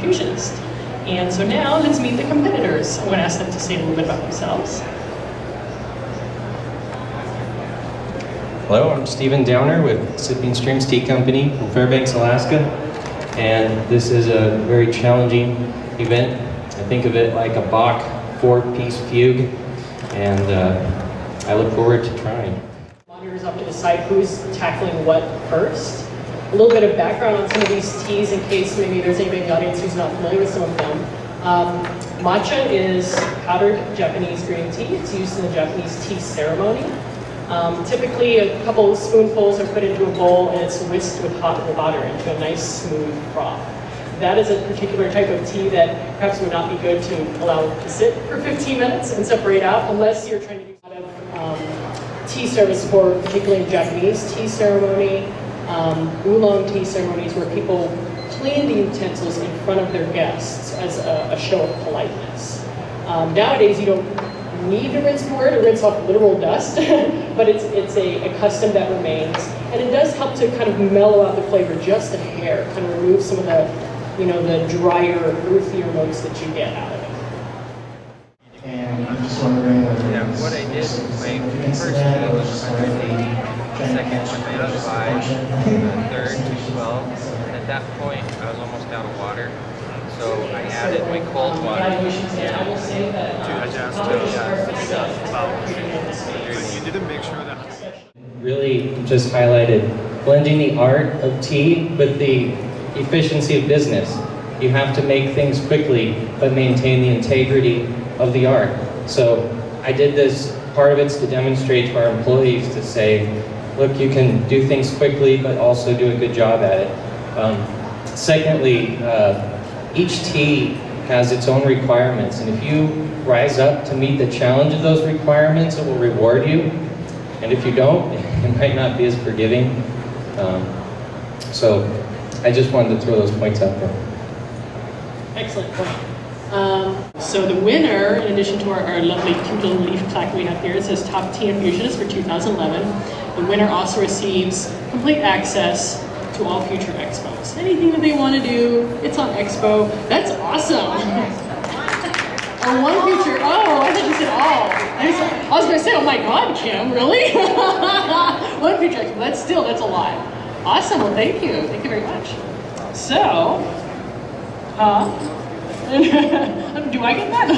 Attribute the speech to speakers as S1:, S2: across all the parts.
S1: infusionist. And so now let's meet the competitors. I'm going to ask them to say a little bit about themselves.
S2: Hello, I'm Stephen Downer with Sipping Streams Tea Company from Fairbanks, Alaska. And this is a very challenging event. I think of it like a Bach 4-piece fugue, and I look forward to trying.
S1: Monitors up to decide who's tackling what first. A little bit of background on some of these teas in case maybe there's anybody in the audience who's not familiar with some of them. Matcha is powdered Japanese green tea. It's used in the Japanese tea ceremony. Typically a couple spoonfuls are put into a bowl and it's whisked with hot water into a nice smooth froth. That is a particular type of tea that perhaps would not be good to allow to sit for 15 minutes and separate out unless you're trying to do a lot of tea service for particularly Japanese tea ceremony, oolong tea ceremonies where people clean the utensils in front of their guests as a show of politeness. Nowadays you don't need to rinse the wort or rinse off literal dust, but it's a custom that remains, and it does help to kind of mellow out the flavor just a hair, kind of remove some of the, you know, the drier, earthier notes that you get out of it.
S3: And I'm just wondering whether
S4: what I did, my first meal was 180, second 195, third 212, and at that point I was almost out of water. So I added my cold water to adjust to
S5: you didn't make sure that
S2: Really just highlighted blending the art of tea with the efficiency of business. You have to make things quickly, but maintain the integrity of the art. So I did this, part of it's to demonstrate to our employees to say, look, you can do things quickly, but also do a good job at it. Secondly, each tea has its own requirements, and if you rise up to meet the challenge of those requirements, it will reward you. And if you don't, it might not be as forgiving. So I just wanted to throw those points out there.
S1: Excellent point. So the winner, in addition to our lovely cute little leaf plaque we have here, it says Top Tea Infusionist for 2011. The winner also receives complete access to all future expos. Anything that they want to do, it's on expo. That's awesome. Or one future, oh, I thought you said all. I was going to say, oh my God, Kim, really? One future expo, that's a lot. Awesome, well thank you very much. So, do I get that?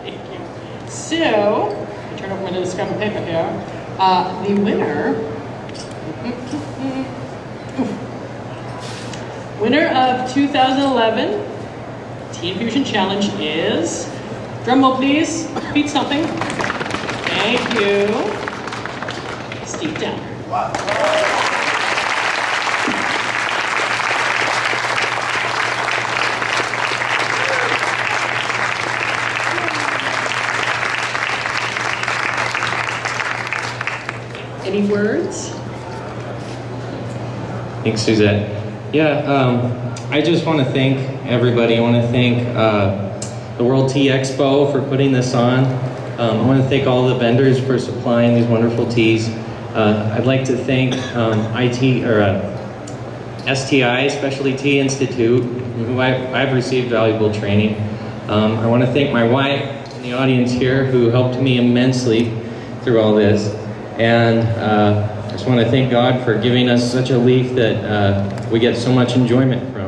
S1: Thank you. So, turn over my little scrap of paper here. The winner of 2011 Tea Infusion Challenge is, drum roll please, feet stomping. Thank you, Steve Downer. Wow. Any words?
S2: Thanks, Suzette. Yeah, I just want to thank everybody. I want to thank the World Tea Expo for putting this on. I want to thank all the vendors for supplying these wonderful teas. I'd like to thank STI, Specialty Tea Institute, who I've received valuable training. I want to thank my wife in the audience here who helped me immensely through all this. And I just want to thank God for giving us such a leaf that we get so much enjoyment from.